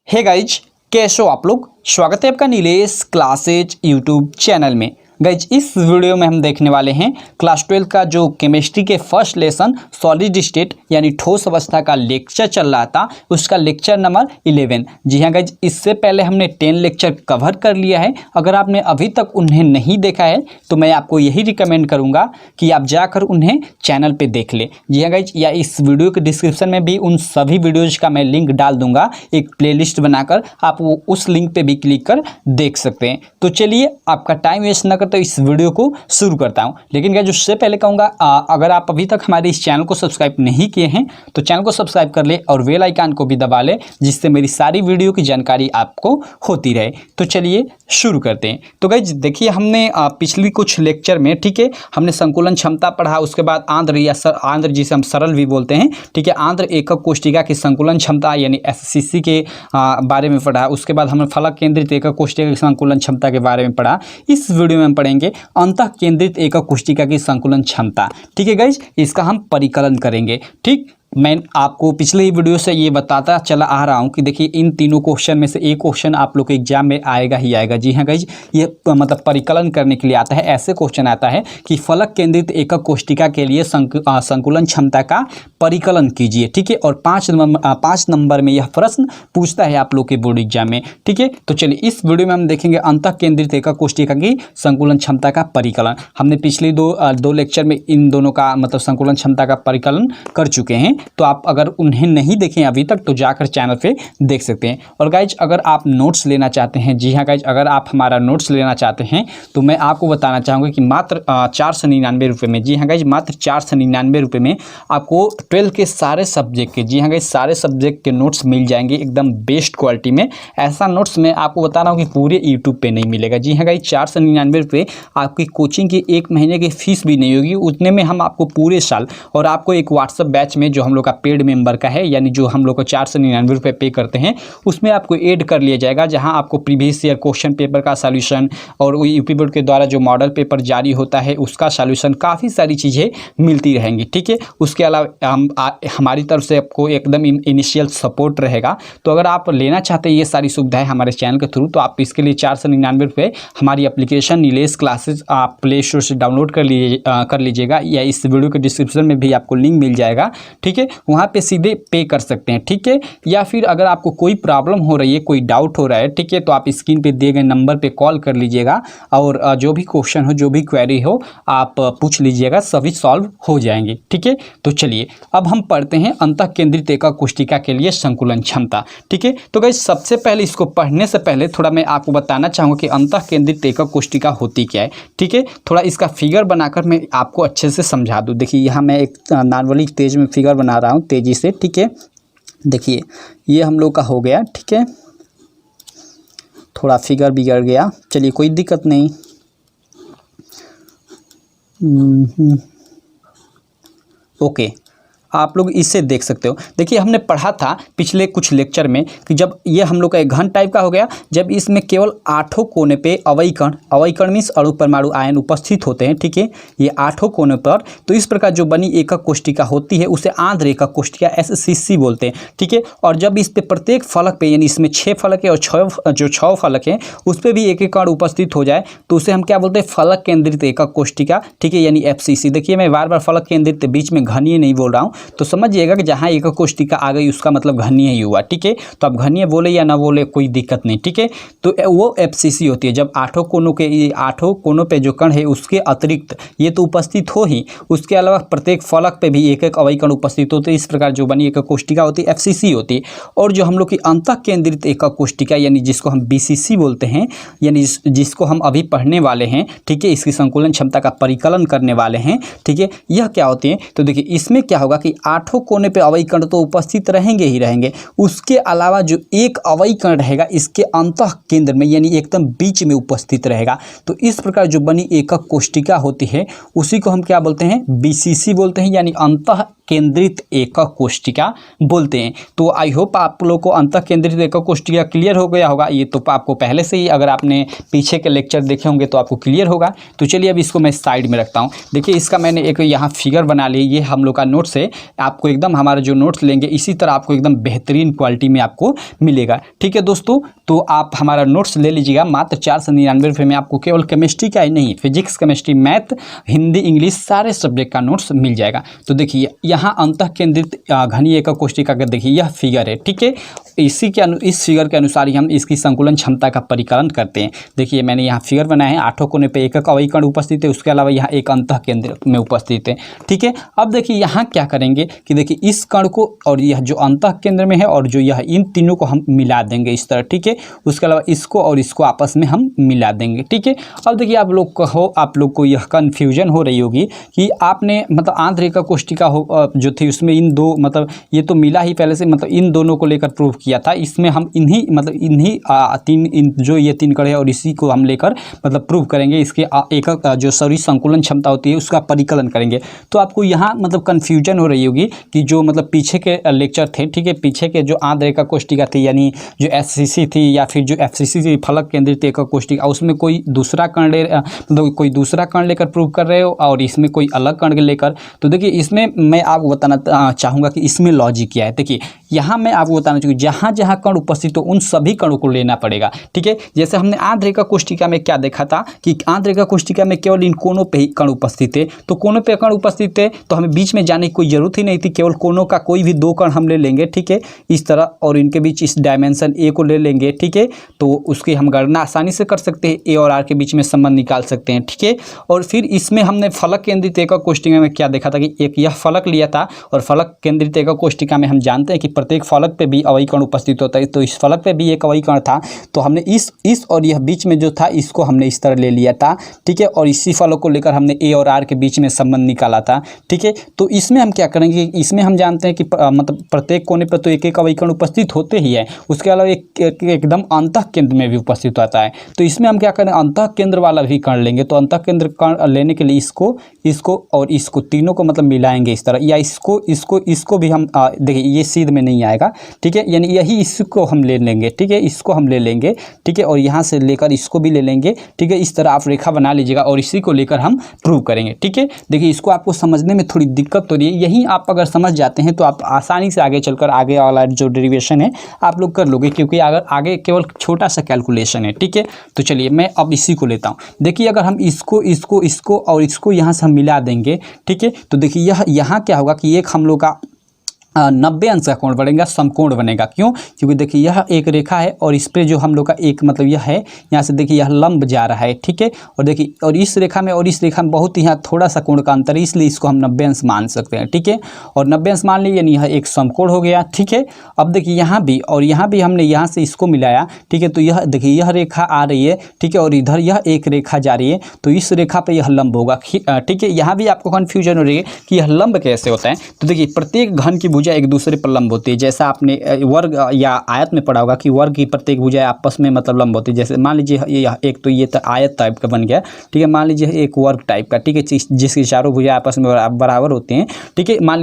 Hey guys, कैसे हो आप लोग। स्वागत है आपका नीलेश क्लासेज यूट्यूब चैनल में। गाइज, इस वीडियो में हम देखने वाले हैं क्लास 12 का जो केमिस्ट्री के फर्स्ट लेसन सॉलिड स्टेट यानी ठोस अवस्था का लेक्चर चल रहा था, उसका लेक्चर नंबर 11। जी हाँ गाइज, इससे पहले हमने 10 लेक्चर कवर कर लिया है। अगर आपने अभी तक उन्हें नहीं देखा है तो मैं आपको यही रिकमेंड करूँगा कि आप जाकर उन्हें चैनल पर देख लें। जी हाँ गाइज, या इस वीडियो के डिस्क्रिप्शन में भी उन सभी वीडियोज़ का मैं लिंक डाल दूंगा, एक प्लेलिस्ट बनाकर आप वो उस लिंक पे भी क्लिक कर देख सकते हैं। तो चलिए, आपका टाइम वेस्ट न करते इस वीडियो को शुरू करता हूं। लेकिन गाइस, उससे पहले कहूँगा, अगर आप अभी तक हमारे इस चैनल को सब्सक्राइब नहीं किए हैं तो चैनल को सब्सक्राइब कर ले और बेल आइकन को भी दबा ले, जिससे मेरी सारी वीडियो की जानकारी आपको होती रहे। तो चलिए शुरू करते हैं। तो गाइस देखिए, हमने पिछली कुछ लेक्चर में, ठीक है, हमने संकुलन क्षमता पढ़ा, उसके बाद आंध्र या आंध्र जिसे हम सरल भी बोलते हैं, ठीक है, आंध्र एकक कोशिका की संकुलन क्षमता यानी एससीसी के बारे में पढ़ा। उसके बाद हमने फलक केंद्रित एकक कोशिका की संकुलन क्षमता के बारे में पढ़ा। इस वीडियो में हम पढ़ेंगे अंतः केंद्रित एकक कोशिका की संकुलन क्षमता। ठीक है गाइज, इसका हम परिकलन करेंगे। ठीक, मैं आपको पिछले ही वीडियो से ये बताता चला आ रहा हूँ कि देखिए, इन तीनों क्वेश्चन में से एक क्वेश्चन आप लोग के एग्जाम में आएगा ही आएगा। जी हाँ गाइज, ये मतलब परिकलन करने के लिए आता है। ऐसे क्वेश्चन आता है कि फलक केंद्रित एकक कोशिका के लिए संकुलन क्षमता का परिकलन कीजिए। ठीक है, और 5 नंबर में यह प्रश्न पूछता है आप लोग के बोर्ड एग्जाम में। ठीक है, तो चलिए इस वीडियो में हम देखेंगे अंतः केंद्रित एकक कोशिका की संकुलन क्षमता का परिकलन। हमने पिछले दो लेक्चर में इन दोनों का मतलब संकुलन क्षमता का परिकलन कर चुके हैं। तो आप अगर उन्हें नहीं देखें अभी तक तो जाकर चैनल पे देख सकते हैं। और गाइज, अगर आप नोट्स लेना चाहते हैं, जी हाँ गाइज, अगर आप हमारा नोट्स लेना चाहते हैं तो मैं आपको बताना चाहूँगा कि मात्र 499 रुपये में, जी हाँ गाइज, मात्र 499 रुपये में आपको 12 के सारे सब्जेक्ट के, जी हाँ गाइज, सारे सब्जेक्ट के नोट्स मिल जाएंगे एकदम बेस्ट क्वालिटी में। ऐसा नोट्स मैं आपको बता रहा हूँ कि पूरे यूट्यूब पे नहीं मिलेगा। जी हाँ गाइज, 499 रुपये आपकी कोचिंग की 1 महीने की फीस भी नहीं होगी, उतने में हम आपको पूरे साल, और आपको एक व्हाट्सएप बैच में जो हम लोग का पेड मेंबर का है, यानी जो हम लोग को 499 रुपये पे करते हैं, उसमें आपको ऐड कर लिया जाएगा, जहां आपको प्रीवियस ईयर क्वेश्चन पेपर का सॉल्यूशन और यूपी बोर्ड के द्वारा जो मॉडल पेपर जारी होता है उसका सॉल्यूशन, काफ़ी सारी चीज़ें मिलती रहेंगी। ठीक है, उसके अलावा हमारी तरफ से आपको एकदम इनिशियल सपोर्ट रहेगा। तो अगर आप लेना चाहते हैं ये सारी सुविधाएं हमारे चैनल के थ्रू, तो आप इसके लिए 499 रुपये हमारी एप्लीकेशन नीलेश क्लासेज आप प्ले स्टोर से डाउनलोड कर लीजिएगा, या इस वीडियो के डिस्क्रिप्शन में भी आपको लिंक मिल जाएगा। ठीक है, वहाँ पे सीधे पे कर सकते हैं। ठीक है, या फिर अगर आपको कोई प्रॉब्लम हो रही है, कोई डाउट हो रहा है, ठीक है, तो आप स्क्रीन पे दिए गए नंबर पे कॉल कर लीजिएगा और जो भी क्वेश्चन हो, जो भी क्वेरी हो, आप पूछ लीजिएगा, सभी सॉल्व हो जाएंगे। ठीक है, तो चलिए अब हम पढ़ते हैं अंतः केंद्रित एकक कोशिका के लिए संकुलन क्षमता। ठीक है, तो गाइस, सबसे पहले इसको पढ़ने से पहले थोड़ा मैं आपको बताना चाहूँगा कि अंतः केंद्रित एकक कोशिका होती क्या है। ठीक है, थोड़ा इसका फिगर बनाकर मैं आपको अच्छे से समझा दूँ। देखिए, यहाँ मैं एक नॉर्मली तेज में फिगर बना रहा हूँ तेजी से। ठीक है, देखिए ये हम लोग का हो गया। ठीक है, थोड़ा फिगर बिगड़ गया, चलिए कोई दिक्कत नहीं। ओके, आप लोग इसे देख सकते हो। देखिए, हमने पढ़ा था पिछले कुछ लेक्चर में कि जब ये हम लोग का एक घन टाइप का हो गया, जब इसमें केवल 8 कोने पे अवयकण मीन्स अणु परमाणु आयन उपस्थित होते हैं। ठीक है, ये 8 कोने पर, तो इस प्रकार जो बनी एकक कोशिका होती है उसे आंध्र एकक कोशिका एससीसी बोलते हैं। ठीक है, और जब इस पे प्रत्येक फलक पे, यानी इसमें 6 फलक है और 6 फलक है, उस पर भी एक एक कण उपस्थित हो जाए तो उसे हम क्या बोलते हैं, फलक केंद्रित एकक कोशिका। ठीक है, यानी एफसीसी। देखिए, मैं बार बार फलक केंद्रित बीच में घनीय नहीं बोल रहा हूँ, तो समझिएगा कि जहाँ एकक कोशिका आ गई उसका मतलब घनीय ही हुआ। ठीक है, तो आप घनीय बोले या ना बोले कोई दिक्कत नहीं। ठीक है, तो वो एफसीसी होती है जब 8 कोनों पे जो कण है उसके अतिरिक्त ये तो उपस्थित हो ही, उसके अलावा प्रत्येक फलक पे भी एक एक अवयकण उपस्थित होते हैं। इस प्रकार जो बनी एकक कोशिका होती है एफसीसी होती है। और जो हम लोग की अंतः केंद्रित एकक कोशिका, यानी जिसको हम बीसीसी बोलते हैं, यानी जिसको हम अभी पढ़ने वाले हैं, ठीक है, इसकी संकुलन क्षमता का परिकलन करने वाले हैं। ठीक है, यह क्या होती है, तो देखिए इसमें क्या होगा कि 8 कोने पे अवयकण तो उपस्थित रहेंगे ही रहेंगे, उसके अलावा जो एक अवयकण रहेगा इसके अंतः केंद्र में, यानी एकदम बीच में उपस्थित रहेगा। तो इस प्रकार जो बनी एकक कोशिका होती है उसी को हम क्या बोलते हैं, बीसीसी बोलते हैं, यानी अंतः केंद्रित एकक कोशिका बोलते हैं। तो आई होप आप लोग को अंतः केंद्रित एकक कोशिका क्लियर हो गया होगा। ये तो आपको पहले से ही, अगर आपने पीछे के लेक्चर देखे होंगे तो आपको क्लियर होगा। तो चलिए अब इसको मैं साइड में रखता हूँ। देखिए इसका मैंने एक यहाँ फिगर बना ली, ये हम लोग का नोट्स है। आपको एकदम हमारा जो नोट्स लेंगे इसी तरह आपको एकदम बेहतरीन क्वालिटी में आपको मिलेगा। ठीक है दोस्तों, तो आप हमारा नोट्स ले लीजिएगा मात्र 499 में। आपको केवल केमिस्ट्री का ही नहीं, physics, chemistry, math, Hindi, English सारे सब्जेक्ट का नोट्स मिल जाएगा। तो देखिए यहाँ अंतः केंद्रित घनीय एकक कोशिका का देखिए यह फिगर है। ठीक है, इस फिगर के अनुसार ही हम इसकी संकुलन क्षमता का परिकलन करते हैं। देखिए मैंने यहाँ फिगर बनाया है, 8 कोने पे एकक अवयवी कण उपस्थित है, उसके अलावा यहाँ एक अंतः केंद्र में उपस्थित है। ठीक है, अब देखिए यहाँ क्या करेंगे कि देखिए इस कण को और यह जो अंतः केंद्र में है और जो यह, इन तीनों को हम मिला देंगे इस तरह। ठीक है, उसके अलावा इसको और इसको आपस में हम मिला देंगे। ठीक है, अब देखिए आप लोग को यह कन्फ्यूजन हो रही होगी कि आपने मतलब आंतरिक एकक कोशिका जो थी उसमें इन दो, मतलब ये तो मिला ही पहले से, मतलब इन दोनों को लेकर प्रूव किया था। इसमें हम ये तीन कण है और इसी को हम लेकर मतलब प्रूव करेंगे, इसके एकक जो सॉरी संकुलन क्षमता होती है उसका परिकलन करेंगे। तो आपको यहाँ मतलब कन्फ्यूजन हो रही होगी कि जो मतलब पीछे के लेक्चर थे, ठीक है, पीछे के जो आंतरिक एकक कोशिका थी यानी जो एससीसी थी या फिर जो एफसीसी थी, फलक केंद्रित एकक कोशिका, उसमें कोई दूसरा कण मतलब कोई दूसरा कण लेकर प्रूव कर रहे हो और इसमें कोई अलग कण लेकर। तो देखिए इसमें मैं आपको बताना चाहूँगा कि इसमें लॉजिक क्या है। देखिए यहाँ मैं आपको बताना चाहूँगा जहाँ जहाँ कण उपस्थित हो उन सभी कणों को लेना पड़ेगा। ठीक है, जैसे हमने आंतरिक एकक कोशिका में क्या देखा था कि आंतरिक एकक कोशिका में केवल इन कोनों पे ही कण उपस्थित थे। तो कोनों पे कण उपस्थित थे तो हमें बीच में जाने की कोई जरूरत ही नहीं थी, केवल कोनों का कोई भी 2 कण हम ले लेंगे। ठीक है, इस तरह, और इनके बीच इस डायमेंशन ए को ले लेंगे। ठीक है, तो उसकी हम गणना आसानी से कर सकते हैं, ए और आर के बीच में संबंध निकाल सकते हैं। ठीक है, और फिर इसमें हमने फलक केंद्रित एकक कोशिका में क्या देखा था कि एक यह फलक लिया था और फलक केंद्रित एकक कोशिका में हम जानते हैं कि प्रत्येक फलक पे भी अवयवी कण उपस्थित होता है। तो इस फलक पे भी एक अवयवी कण था, तो हमने इस और यह बीच में जो था इसको हमने इस तरह ले लिया था। ठीक है, और इसी फलक को लेकर हमने ए और आर के बीच में संबंध निकाला था। ठीक है, तो इसमें हम क्या करेंगे, इसमें हम जानते हैं कि मतलब प्रत्येक कोने पर तो एक एक अवयवी कण उपस्थित होते ही है, उसके अलावा एकदम अंतः केंद्र में भी उपस्थित होता है। तो इसमें हम क्या करें, अंतः केंद्र वाला भी कण लेंगे। तो अंतः केंद्र कण लेने के लिए इसको और इसको तीनों को मतलब मिलाएंगे इस तरह, या इसको भी हम देखिए ये सीध में नहीं आएगा। ठीक है, यानी यही इसको हम ले लेंगे। ठीक है, इसको हम ले लेंगे। ठीक है, और यहाँ से लेकर इसको भी ले लेंगे। ठीक है, इस तरह आप रेखा बना लीजिएगा और इसी को लेकर हम प्रूव करेंगे। ठीक है, देखिए इसको आपको समझने में थोड़ी दिक्कत हो रही है, यही आप अगर समझ जाते हैं तो आप आसानी से आगे चलकर आगे वाला जो डेरिवेशन है आप लोग कर लोगे, क्योंकि अगर आगे केवल छोटा सा कैलकुलेशन है। ठीक है, तो चलिए मैं अब इसी को लेता हूँ। देखिए अगर हम इसको और इसको यहाँ से हम मिला देंगे। ठीक है, तो देखिए यहाँ क्या होगा कि एक हम लोग का 90 अंश का कोण बनेगा, समकोण बनेगा। क्यों? क्योंकि देखिए यह एक रेखा है और इस पे जो हम लोग का एक मतलब यह है, यहाँ से देखिए यह लंब जा रहा है। ठीक है, और देखिए और इस रेखा में और इस रेखा में बहुत ही यहाँ थोड़ा सा कोण का अंतर है, इसलिए इसको हम 90 अंश मान सकते हैं। ठीक है, और 90 अंश मान लीजिए यानी यह एक समकोण हो गया। ठीक है, अब देखिए यहाँ भी और यहाँ भी हमने यहाँ से इसको मिलाया। ठीक है, तो यह देखिए यह रेखा आ रही है। ठीक है, और इधर यह एक रेखा जा रही है, तो इस रेखा पर यह लंब होगा। ठीक है, यहाँ भी आपको कन्फ्यूजन हो रही है कि यह लंब कैसे होता है। तो देखिए प्रत्येक घन की भुजा एक दूसरे पर लंब होती है। जैसा आपने वर्ग या आयत में पढ़ा होगा कि वर्ग की प्रत्येक भुजा आपस में मतलब लंब होती है। जैसे मान लीजिए ये एक तो ये तो आयत टाइप का बन गया। ठीक है, मान लीजिए एक वर्ग टाइप का। ठीक है, जिसकी चारों भुजा आपस में बराबर होती हैं। ठीक है, मान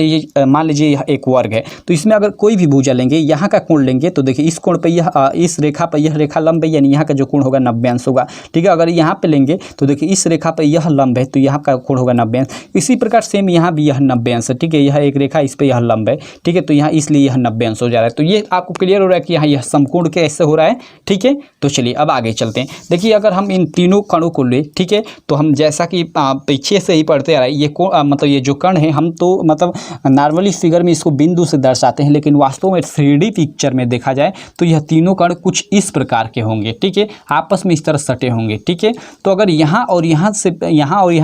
लीजिए यह एक वर्ग है, तो इसमें अगर कोई भी भुजा लेंगे, यहाँ का कोण लेंगे, तो देखिए इस कोण पर यह इस रेखा पर यह रेखा लंब है, यानी यहाँ का जो कोण होगा 90 अंश होगा। ठीक है, अगर यहाँ पे लेंगे तो देखिए इस रेखा पर यह लंब है, तो यहाँ का कोण होगा 90 अंश। इसी प्रकार सेम यहाँ भी यह 90 अंश है। ठीक है, यह एक रेखा, इस पर यह लंब है। ठीक है, तो यहाँ इसलिए यह 90 अंश हो जा रहा है। तो ये आपको क्लियर हो रहा है कि यहाँ यह समकोण कैसे हो रहा है। ठीक है, तो चलिए अब आगे चलते हैं। देखिए अगर हम इन तीनों कणों को ले, ठीक है, तो हम जैसा कि पीछे से ही पढ़ते आ रहे हैं, ये मतलब ये जो कण है, हम तो मतलब नॉर्मली फिगर में इसको बिंदु से दर्शाते हैं, लेकिन वास्तव में 3D पिक्चर में देखा जाए तो यह तीनों कण कुछ इस प्रकार के होंगे। ठीक है, आपस में इस तरह सटे होंगे। ठीक है, तो अगर यहाँ और यहाँ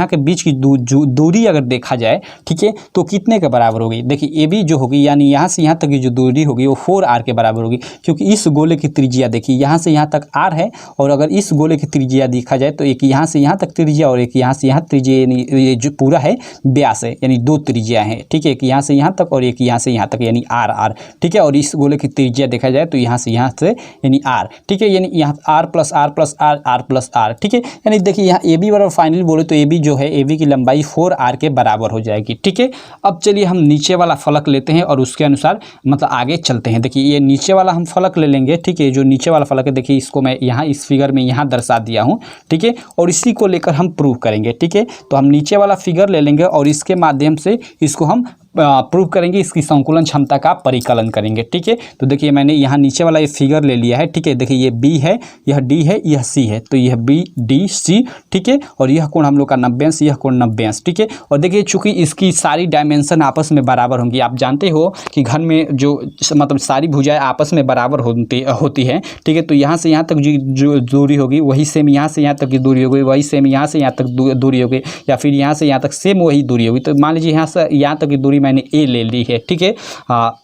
के बीच की दूरी अगर देखा जाए, ठीक है, तो कितने के बराबर होगी। देखिए ए बी जो होगी, यानी यहाँ से यहाँ तक की जो दूरी होगी वो 4r के बराबर होगी, क्योंकि इस गोले की त्रिज्या देखिए यहाँ से यहाँ तक r है, और अगर इस गोले की त्रिज्या देखा जाए तो एक यहाँ से यहाँ तक त्रिज्या और एक यहाँ से यहाँ त्रिज्या, यानी ये जो पूरा है व्यास है, यानी दो त्रिज्या हैं, ठीक है, एक यहाँ से यहाँ तक और एक यहाँ से यहाँ तक, यानी r, ठीक है। और इस गोले की त्रिज्या देखा जाए तो यहाँ से यानी r, ठीक है, यानी यहाँ r plus r plus r, r plus r, ठीक है। यानी देखिए यहाँ ए बी बराबर फाइनली बोले तो ए बी जो है, ए बी की लंबाई 4r के बराबर हो जाएगी, ठीक है। अब चलिए हम नीचे वाला फलक लेते हैं और उसके अनुसार मतलब आगे चलते हैं। देखिए ये नीचे वाला हम फलक ले लेंगे, ठीक है, जो नीचे वाला फलक है देखिए इसको मैं यहाँ इस फिगर में यहाँ दर्शा दिया हूँ, ठीक है, और इसी को लेकर हम प्रूव करेंगे, ठीक है। तो हम नीचे वाला फिगर ले लेंगे और इसके माध्यम से इसको हम प्रूव करेंगे, इसकी संकुलन क्षमता का परिकलन करेंगे, ठीक है। तो देखिए मैंने यहाँ नीचे वाला ये फिगर ले लिया है, ठीक है। देखिए ये बी है, यह डी है, यह सी है, तो यह बी डी सी, ठीक है, और यह कोण हम लोग का 90 अंश, यह कोण 90 अंश, ठीक है। और देखिए चूंकि इसकी सारी डायमेंशन आपस में बराबर होंगी, आप जानते हो कि घन में जो मतलब सारी भुजाएं आपस में बराबर होती है, ठीक है। तो यहाँ से यहाँ तक जो दूरी होगी वही सेम यहाँ से यहाँ तक की दूरी होगी, वही सेम यहाँ से यहाँ तक दूरी होगी, या फिर यहाँ से यहाँ तक सेम वही दूरी होगी। तो मान लीजिए यहाँ से यहाँ तक की दूरी मैंने ए ले ली है, ठीक है,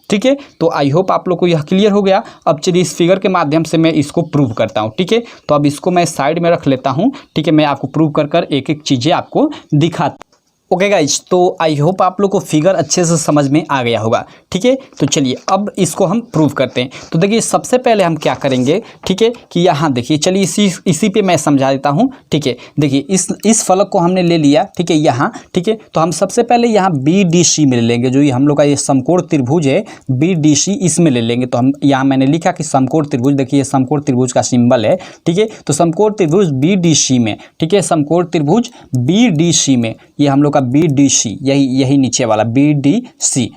ठीक है। तो आई होप आप लोग को यह क्लियर हो गया। अब चलिए इस फिगर के माध्यम से मैं इसको प्रूव करता हूँ, ठीक है। तो अब इसको मैं साइड में रख लेता हूँ, ठीक है, मैं आपको प्रूव कर कर एक एक चीज़ें आपको दिखाता। ओके गाइज, तो आई होप आप लोग को फिगर अच्छे से समझ में आ गया होगा, ठीक है। तो चलिए अब इसको हम प्रूव करते हैं। तो देखिए सबसे पहले हम क्या करेंगे, ठीक है, कि यहाँ देखिए, चलिए इसी पे मैं समझा देता हूँ, ठीक है। देखिए इस फलक को हमने ले लिया, ठीक है, यहाँ, ठीक है। तो हम सबसे पहले यहाँ बी डी सी में ले लेंगे, जो ये हम लोग का ये समकोण त्रिभुज है बी डी सी, इसमें ले लेंगे। तो हम यहाँ मैंने लिखा कि समकोण त्रिभुज, देखिए समकोण त्रिभुज का सिंबल है, ठीक है। तो समकोण त्रिभुज बी डी सी में, ठीक है, समकोण त्रिभुज बी डी सी में, ये हम लोग का बी डी सी, यही नीचे वाला बी डी सी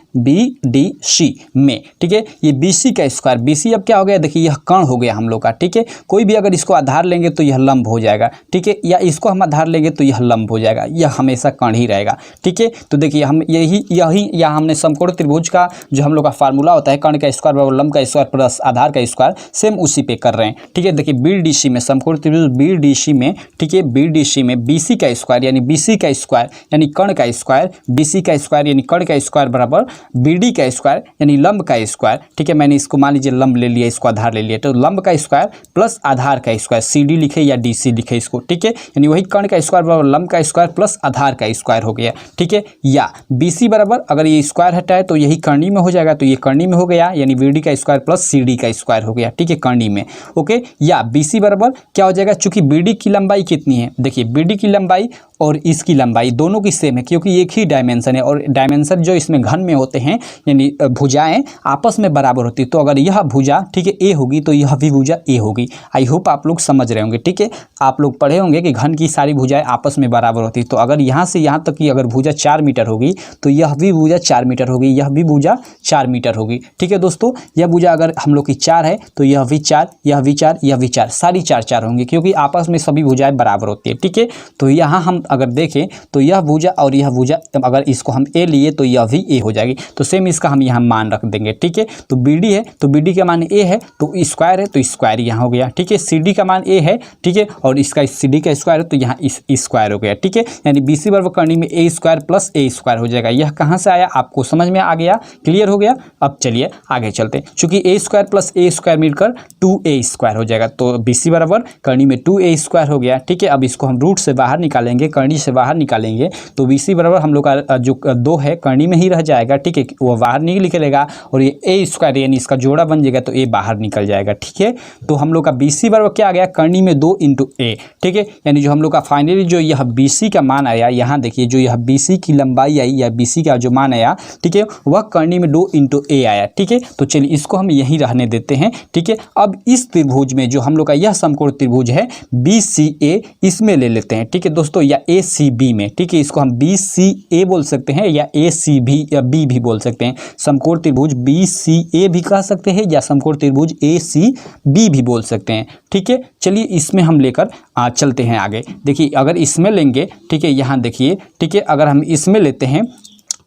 में, ठीक है। ये बी सी का स्क्वायर, बी सी अब क्या हो गया, देखिए यह कर्ण हो गया हम लोग का, ठीक है। कोई भी अगर इसको आधार लेंगे तो यह लंब हो जाएगा, ठीक है, या इसको हम आधार लेंगे तो यह लंब हो जाएगा, यह हमेशा कर्ण ही रहेगा, ठीक है। तो देखिए हम यही यहाँ हमने समकोण त्रिभुज का जो हम लोग का फार्मूला होता है, कर्ण का स्क्वायर बराबर लंब का स्क्वायर प्लस आधार का स्क्वायर, सेम उसी पे कर रहे हैं, ठीक है। देखिए बी डी सी में, समकोण त्रिभुज बी डी सी में, ठीक है, बी डी सी में बी सी का स्क्वायर यानी बी सी का स्क्वायर यानी कर्ण का स्क्वायर, बी सी का स्क्वायर यानी कर्ण का स्क्वायर बराबर बी डी का स्क्वायर यानी लंब का स्क्वायर, ठीक है। मैंने इसको मान लीजिए लंब ले लिया, इसको आधार ले लिया, तो लंब का स्क्वायर प्लस आधार का स्क्वायर, सी डी लिखे या डी सी लिखे इसको, ठीक है, यानी वही कर्ण का स्क्वायर बराबर लंब का स्क्वायर प्लस आधार का स्क्वायर हो गया, ठीक है। या बी सी बराबर, अगर ये स्क्वायर हटाए तो यही कर्णी में हो जाएगा, तो ये कर्णी में हो गया, यानी बी डी का स्क्वायर प्लस सी डी का स्क्वायर हो गया, ठीक है, कर्णी में, ओके। या बी सी बराबर क्या हो जाएगा, चूंकि बी डी की लंबाई कितनी है, देखिए बी डी की लंबाई और इसकी लंबाई दोनों की सेम है, क्योंकि एक ही डायमेंशन है, और डायमेंशन जो इसमें घन में होते हैं यानी भुजाएं आपस में बराबर होती है। तो अगर यह भुजा, ठीक है, ए होगी तो यह भी भुजा ए होगी। आई होप आप लोग समझ रहे होंगे, ठीक है। आप लोग पढ़े होंगे कि घन की सारी भुजाएं आपस में बराबर होती है। तो अगर यहाँ से यहाँ तक की अगर भुजा 4 मीटर होगी तो यह भी भुजा 4 मीटर होगी, यह भी भुजा 4 मीटर होगी, ठीक है दोस्तों। यह भुजा अगर हम लोग की 4 है तो यह भी 4, यह भी 4, यह भी 4, सारी 4 होंगी, क्योंकि आपस में सभी भुजाएं बराबर होती है, ठीक है। तो यहाँ हम अगर देखें तो यह भुजा और यह भुजा, अगर इसको हम ए लिए तो यह भी ए हो जाएगी, तो सेम इसका हम यहाँ मान रख देंगे, ठीक है। तो बी डी है तो बी डी का मान ए है, तो स्क्वायर है तो स्क्वायर यहाँ हो गया, ठीक है। सी डी का मान ए है, ठीक है, और इसका सी डी का स्क्वायर है तो यहाँ इस स्क्वायर हो गया, ठीक है। यानी बी सी बराबर कर्णी में ए स्क्वायर प्लस ए स्क्वायर हो जाएगा। यह कहाँ से आया, आपको समझ में आ गया, क्लियर हो गया। अब चलिए आगे चलते हैं, चूंकि ए स्क्वायर प्लस ए स्क्वायर मिलकर 2a स्क्वायर हो जाएगा, तो बी सी बराबर कर्णी में 2a स्क्वायर हो गया, ठीक है। अब इसको हम रूट से बाहर निकालेंगे, कर्णी से बाहर निकालेंगे, तो बी सी बराबर हम लोग का जो 2 है कर्णी में ही रह जाएगा, ठीक है, वो बाहर नहीं निकलेगा, और ये ए स्क्वायर यानी इसका जोड़ा बन जाएगा तो ए बाहर निकल जाएगा, ठीक है। तो हम लोग का बी सी बराबर क्या आ गया, कर्णी में 2 × a, ठीक है। यानी जो हम लोग का फाइनली जो यह बी सी का मान आया, यहाँ देखिए जो यह बी सी की लंबाई आई या बी सी का जो मान आया, ठीक है, वह कर्णी में 2 × a आया, ठीक है। तो चलिए इसको हम यहीं रहने देते हैं, ठीक है। अब इस त्रिभुज में जो हम लोग का यह समकोण त्रिभुज है बी सी ए, इसमें ले लेते हैं, ठीक है दोस्तों, या ए सी बी में, ठीक है। इसको हम बी सी ए बोल सकते हैं या ए सी बी या बी भी बोल सकते हैं। समकोण त्रिभुज बी सी ए भी कह सकते हैं या समकोण त्रिभुज ए सी बी भी बोल सकते हैं, ठीक है। चलिए इसमें हम लेकर चलते हैं आगे। देखिए अगर इसमें लेंगे, ठीक है, यहाँ देखिए, ठीक है, अगर हम इसमें लेते हैं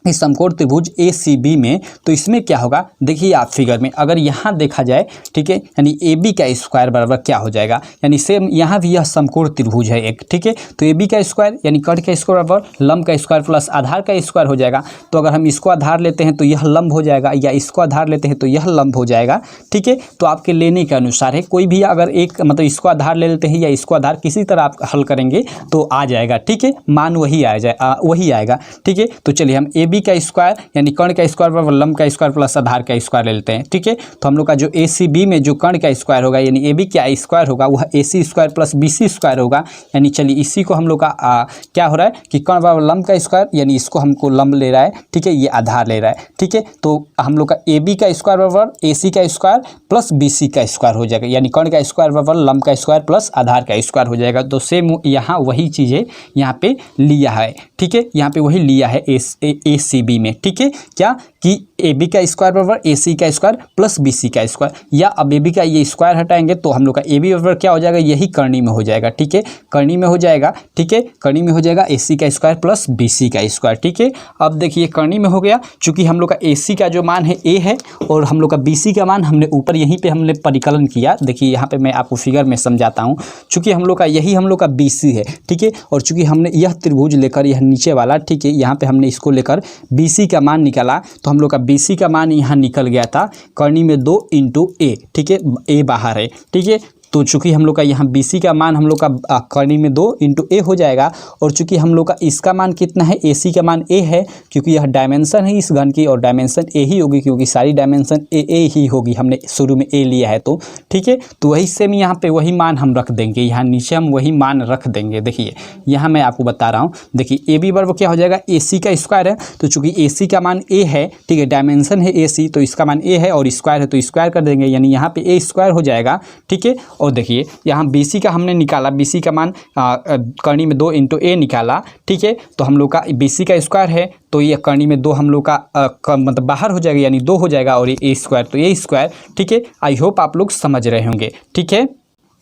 इस समकोण त्रिभुज ACB में, तो इसमें क्या होगा देखिए आप फिगर में अगर यहाँ देखा जाए, ठीक है, यानी AB का स्क्वायर बराबर क्या हो जाएगा, यानी सेम यहाँ भी यह समकोण त्रिभुज है एक, ठीक है, तो AB का स्क्वायर यानी कर्ण का स्क्वायर बराबर लंब का स्क्वायर प्लस आधार का स्क्वायर हो जाएगा। तो अगर हम इसको आधार लेते हैं तो यह लंब हो जाएगा, या इसको आधार लेते हैं तो यह लंब हो जाएगा, ठीक है। तो आपके लेने के अनुसार है, कोई भी अगर एक मतलब इसको आधार ले लेते हैं या इसको आधार किसी तरह आप हल करेंगे तो आ जाएगा, ठीक है, मान वही आएगा, ठीक है। तो चलिए हम AB का स्क्वायर यानी कर्ण का स्क्वायर बराबर लंब का स्क्वायर प्लस आधार का स्क्वायर ले लेते हैं, ठीक है। तो हम लोग का जो ACB में जो कर्ण का स्क्वायर होगा यानी AB का स्क्वायर होगा वह AC square plus BC square होगा। यानी चलिए इसी को हम लोग का क्या हो रहा है कि कर्ण बराबर लंब का स्क्वायर, यानी इसको हमको लंब ले रहा है, ठीक है, ये आधार ले रहा है, ठीक है। तो हम लोग का AB का स्क्वायर बराबर AC का स्क्वायर प्लस BC का स्क्वायर हो जाएगा, यानी कर्ण का स्क्वायर बराबर लंब का स्क्वायर प्लस आधार का स्क्वायर हो जाएगा। तो सेम यहाँ वही चीज़ें यहाँ पे लिया है, ठीक है, यहाँ पे वही लिया है ACB में, ठीक है, क्या कि AB का स्क्वायर बराबर AC का स्क्वायर प्लस BC का स्क्वायर, या अब AB का ये स्क्वायर हटाएंगे तो हम लोग का AB बराबर क्या हो जाएगा, यही कर्णी में हो जाएगा, ठीक है, कर्णी में हो जाएगा, ठीक है, कर्णी में हो जाएगा AC का स्क्वायर प्लस BC का स्क्वायर, ठीक है। अब देखिए कर्णी में हो गया, चूंकि हम लोग का AC का जो मान है A है और हम लोग का BC का मान हमने ऊपर यहीं पे हमने परिकलन किया। देखिए यहाँ पे मैं आपको फिगर में समझाता हूँ, चूंकि हम लोग का यही हम लोग का BC है, ठीक है, और चूंकि हमने यह त्रिभुज लेकर यह नीचे वाला, ठीक है, यहाँ पे हमने इसको लेकर BC का मान निकाला, तो हम लोग का BC का मान यहाँ निकल गया था कर्णी में 2 × A, ठीक है, A बाहर है, ठीक है। तो चूंकि हम लोग का यहाँ BC का मान हम लोग का कर्णी में 2 × A हो जाएगा, और चूंकि हम लोग का इसका मान कितना है, AC का मान A है, क्योंकि यह डायमेंशन है इस घन की और डायमेंशन A ही होगी, क्योंकि सारी डायमेंशन A ही होगी, हमने शुरू में A लिया है तो, ठीक है। तो वही सेम यहाँ पे वही मान हम रख देंगे, यहाँ नीचे हम वही मान रख देंगे। देखिए यहाँ मैं आपको बता रहा हूँ, देखिए AB बराबर क्या हो जाएगा, AC का स्क्वायर है, तो चूंकि AC का मान A है, ठीक है, डायमेंशन है AC, तो इसका मान A है और स्क्वायर है तो स्क्वायर कर देंगे, यानी यहाँ पे A स्क्वायर हो जाएगा, ठीक है। और देखिए यहाँ BC का हमने निकाला, BC का मान कर्णी में 2 × A निकाला, ठीक है। तो हम लोग का BC का स्क्वायर है तो ये कर्णी में 2 हम लोग का मतलब बाहर हो जाएगा, यानी 2 हो जाएगा, और ये A स्क्वायर तो A स्क्वायर, ठीक है। आई होप आप लोग समझ रहे होंगे, ठीक है।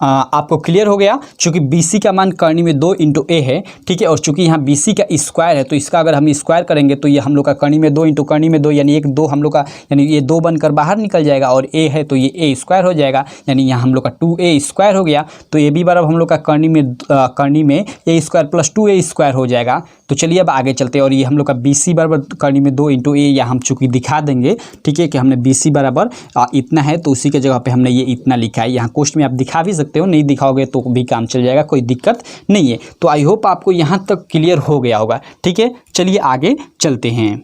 आपको क्लियर हो गया, चूंकि BC का मान कर्णी में 2 × A है, ठीक है, और चूंकि यहाँ BC का स्क्वायर है तो इसका अगर हम स्क्वायर करेंगे तो ये हम लोग का कर्णी में 2 × कर्णी में 2 यानी 1 2 हम लोग का, यानी ये 2 बनकर बाहर निकल जाएगा, और A है तो ये A स्क्वायर हो जाएगा, यानी यहाँ हम लोग का 2A स्क्वायर हो गया। तो AB बराबर हम लोग का कर्णी में A square plus 2A square हो जाएगा। तो चलिए अब आगे चलते हैं, और ये हम लोग का BC बराबर कर्णी में 2 × A या हम चूँकि दिखा देंगे, ठीक है, कि हमने BC बराबर इतना है तो उसी के जगह पे हमने ये इतना लिखा है। यहाँ क्वेश्चन में आप दिखा भी सकते हो, नहीं दिखाओगे तो भी काम चल जाएगा, कोई दिक्कत नहीं है। तो आई होप आपको यहाँ तक क्लियर हो गया होगा, ठीक है। चलिए आगे चलते हैं,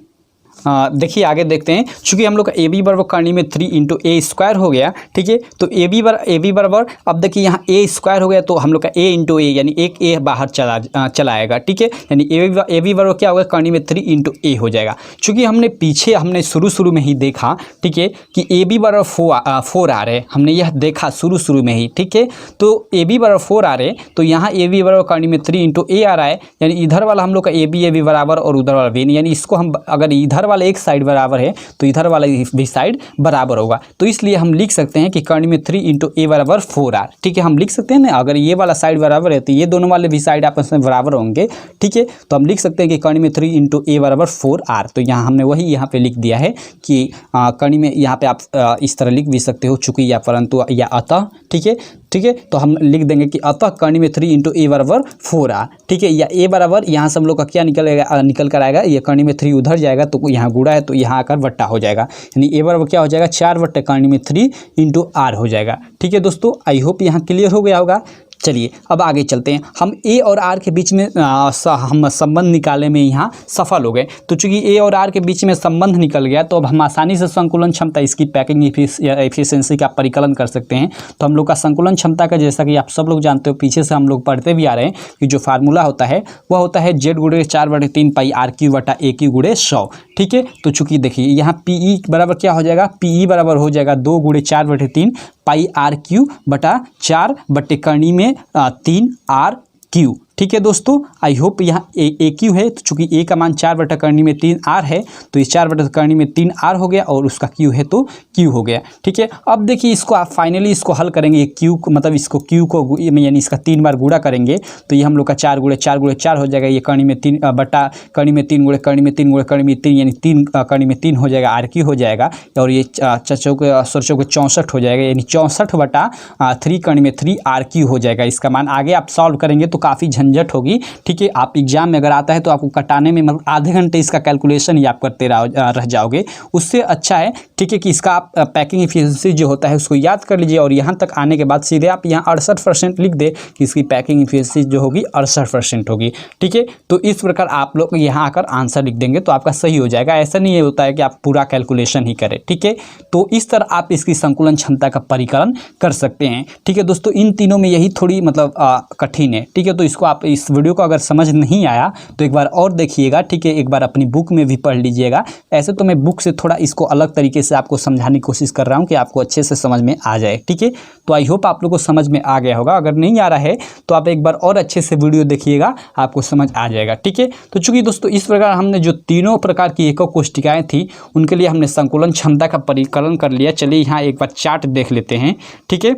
देखिए आगे देखते हैं, चूंकि हम लोग का AB बराबर कर्णी में 3 × A स्क्वायर हो गया, ठीक है। तो AB बराबर अब देखिए यहाँ A स्क्वायर हो गया तो हम लोग का A × A यानी एक A बाहर चला आएगा, ठीक है, यानी AB बराबर क्या होगा, कर्णी में 3 × A हो जाएगा। चूंकि हमने शुरू में ही देखा, ठीक है, कि AB बराबर 4 आ रहे, हमने यह देखा शुरू में ही, ठीक है। तो AB बराबर 4 आ रहे, तो यहाँ AB बराबर कर्णी में 3 × A आ रहा है, यानी इधर वाला हम लोग का AB बराबर और उधर वाला भी, यानी इसको हम अगर इधर वाला एक साइड बराबर है तो इधर वाला भी साइड बराबर होगा। तो इसलिए हम लिख सकते हैं कि कर्णी में 3 × A बराबर 4R, ठीक है, हम लिख सकते हैं ना, अगर ये वाला साइड बराबर है तो ये दोनों वाले भी साइड आपस में बराबर होंगे, ठीक है। तो हम लिख सकते हैं कि कर्णी में 3 × A बराबर 4R। तो यहाँ हमने वही यहाँ पे लिख दिया है कि कर्णी में, यहाँ पे आप इस तरह लिख भी सकते हो, चूंकि या परंतु या अतः, ठीक है, ठीक है। तो हम लिख देंगे कि अतः कर्णी में 3 × A बराबर 4R, ठीक है, या A बराबर यहाँ से हम लोग का क्या निकल कर आएगा, ये कर्णी में 3 उधर जाएगा तो यहाँ गुणा है तो यहाँ आकर वट्टा हो जाएगा, यानी A बराबर क्या हो जाएगा, 4 बट्टे कर्णी में 3 × R हो जाएगा, ठीक है दोस्तों। आई होप यहाँ क्लियर हो गया होगा। चलिए अब आगे चलते हैं, हम A और R के बीच में हम संबंध निकालने में यहाँ सफल हो गए। तो चूंकि A और R के बीच में संबंध निकल गया तो अब हम आसानी से संकुलन क्षमता, इसकी पैकिंग एफिशिएंसी का परिकलन कर सकते हैं। तो हम लोग का संकुलन क्षमता का, जैसा कि आप सब लोग जानते हो, पीछे से हम लोग पढ़ते भी आ रहे हैं कि जो फार्मूला होता है वह होता है Z × 4/3 पाई R³ बटा A³ × 100, ठीक है। तो चूंकि देखिए यहाँ PE बराबर क्या हो जाएगा, PE बराबर हो जाएगा 2 × 4/3 पाई R³ बटा 4 बट्टे कर्णी में 3 R³, ठीक है दोस्तों, आई होप यहाँ ए क्यू है, तो चूंकि ए का मान 4/3 है, तो इस 4/3 हो गया और उसका क्यू है तो क्यू हो गया। ठीक है, अब देखिए इसको आप फाइनली इसको हल करेंगे, क्यू को मतलब इसको क्यू को यानी इसका 3 बार गुणा करेंगे तो ये हम लोग का 4 × 4 × 4 हो जाएगा। ये कड़ी में 3 बटा कड़ी में 3 × कड़ी में 3 × कड़ी में 3 यानी 3 कड़ी में 3 हो जाएगा, आर क्यू हो जाएगा। और ये चौक 64 हो जाएगा, यानी 64/3 कड़ी में 3 आर क्यू हो जाएगा। इसका मान आगे आप सॉल्व करेंगे तो काफ़ी झंझट होगी। ठीक है, आप एग्जाम में अगर आता है तो आपको कटाने में मतलब आधे घंटे इसका कैलकुलेशन ही आप करते रह जाओगे। उससे अच्छा है, ठीक है, कि इसका आप पैकिंग एफिशिएंसी जो होता है उसको याद कर लीजिए और यहाँ तक आने के बाद सीधे आप यहाँ 68% लिख दे कि इसकी पैकिंग एफिशिएंसी जो होगी 68% होगी। ठीक है, तो इस प्रकार आप लोग यहाँ आकर आंसर लिख देंगे तो आपका सही हो जाएगा। ऐसा नहीं होता है कि आप पूरा कैलकुलेशन ही करें। ठीक है, तो इस तरह आप इसकी संकुलन क्षमता का परिकलन कर सकते हैं। ठीक है दोस्तों, इन तीनों में यही थोड़ी मतलब कठिन है। ठीक है, तो इसको आप इस वीडियो को अगर समझ नहीं आया तो एक बार और देखिएगा। ठीक है, एक बार अपनी बुक में भी पढ़ लीजिएगा। ऐसे तो मैं बुक से थोड़ा इसको अलग तरीके से आपको समझाने की कोशिश कर रहा हूँ कि आपको अच्छे से समझ में आ जाए। ठीक है, तो आई होप आप लोगों को समझ में आ गया होगा। अगर नहीं आ रहा है तो आप एक बार और अच्छे से वीडियो देखिएगा, आपको समझ आ जाएगा। ठीक है, तो चूंकि दोस्तों इस प्रकार हमने जो तीनों प्रकार की एकक कोष्टिकाएं थी उनके लिए हमने संकुलन क्षमता का परिकलन कर लिया। चलिए यहाँ एक बार चार्ट देख लेते हैं। ठीक है,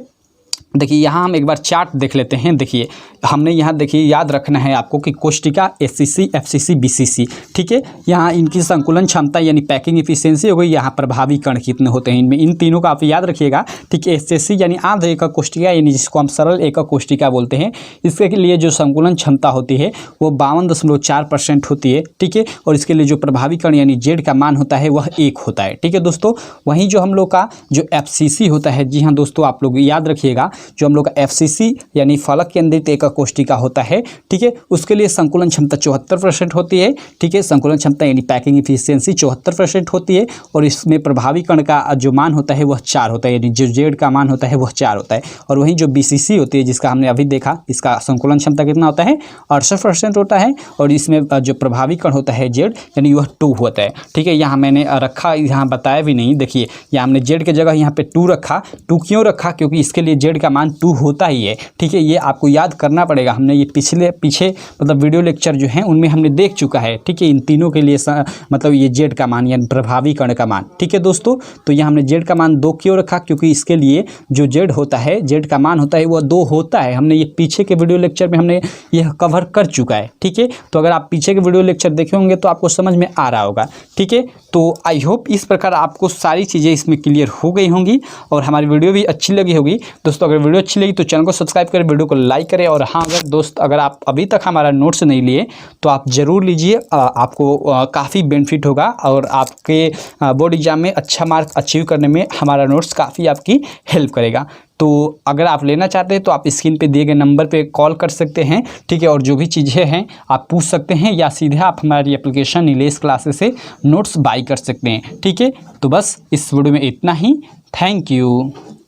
देखिए यहाँ हम एक बार चार्ट देख लेते हैं। देखिए हमने यहाँ देखिए याद रखना है आपको कि कोष्टिका एससीसी, एफसीसी, बीसीसी। ठीक है, यहाँ इनकी संकुलन क्षमता यानी पैकिंग एफिशिएंसी हो गई। यहाँ प्रभावी कण कितने होते हैं इनमें, इन तीनों का आप याद रखिएगा। ठीक है, एससीसी यानी आध एकक कोष्टिका यानी जिसको हम सरल एकक कोष्टिका बोलते हैं, इसके लिए जो संकुलन क्षमता होती है वो 52.4% होती है। ठीक है, और इसके लिए जो प्रभावी कण यानी जेड का मान होता है वह 1 होता है। ठीक है दोस्तों, वहीं जो हम लोग का जो एफसीसी होता है, जी हाँ दोस्तों आप लोग याद रखिएगा, जो हम लोग का एफसीसी यानी फलक केंद्रित एकक कोष्टिका होता है। ठीक है, उसके लिए संकुलन क्षमता 74% होती है। ठीक है, संकुलन क्षमता यानी पैकिंग एफिशिएंसी 74% होती है और इसमें प्रभावी कण का जो मान होता है वह 4 होता है, यानी जो जेड का मान होता है वह 4 होता है। और वहीं जो बीसीसी होती है जिसका हमने अभी देखा, इसका संकुलन क्षमता कितना होता है 68% होता है और इसमें जो प्रभावी कण होता है जेड यानी वह 2 होता है। ठीक है, यहाँ मैंने रखा, यहाँ बताया भी नहीं। देखिए यहाँ हमने जेड के जगह यहाँ पे 2 रखा। 2 क्यों रखा? क्योंकि इसके लिए जेड का मान 2 होता ही है। ठीक है, ये आपको याद करना पड़ेगा। हमने ये पीछे मतलब वीडियो लेक्चर जो हैं उनमें हमने देख चुका है। ठीक है, इन तीनों के लिए मतलब ये जेड का मान यानी प्रभावी कण का मान। ठीक है दोस्तों, तो यहाँ हमने जेड का मान 2 क्यों रखा? क्योंकि इसके लिए जो जेड होता है, जेड का मान होता है वह 2 होता है। हमने ये पीछे के वीडियो लेक्चर में हमने यह कवर कर चुका है। ठीक है, तो अगर आप पीछे के वीडियो लेक्चर देखे होंगे तो आपको समझ में आ रहा होगा। ठीक है, तो आई होप इस प्रकार आपको सारी चीज़ें इसमें क्लियर हो गई होंगी और हमारी वीडियो भी अच्छी लगी होगी। दोस्तों अगर वीडियो अच्छी लगी तो चैनल को सब्सक्राइब करें, वीडियो को लाइक करें और हाँ अगर आप अभी तक हमारा नोट्स नहीं लिए तो आप ज़रूर लीजिए। आपको काफ़ी बेनिफिट होगा और आपके बोर्ड एग्जाम में अच्छा मार्क अचीव करने में हमारा नोट्स काफ़ी आपकी हेल्प करेगा। तो अगर आप लेना चाहते हैं तो आप स्क्रीन पे दिए गए नंबर पे कॉल कर सकते हैं। ठीक है, और जो भी चीज़ें हैं आप पूछ सकते हैं या सीधे आप हमारी एप्लीकेशन नीलेश क्लासेस से नोट्स बाई कर सकते हैं। ठीक है, तो बस इस वीडियो में इतना ही। Thank you.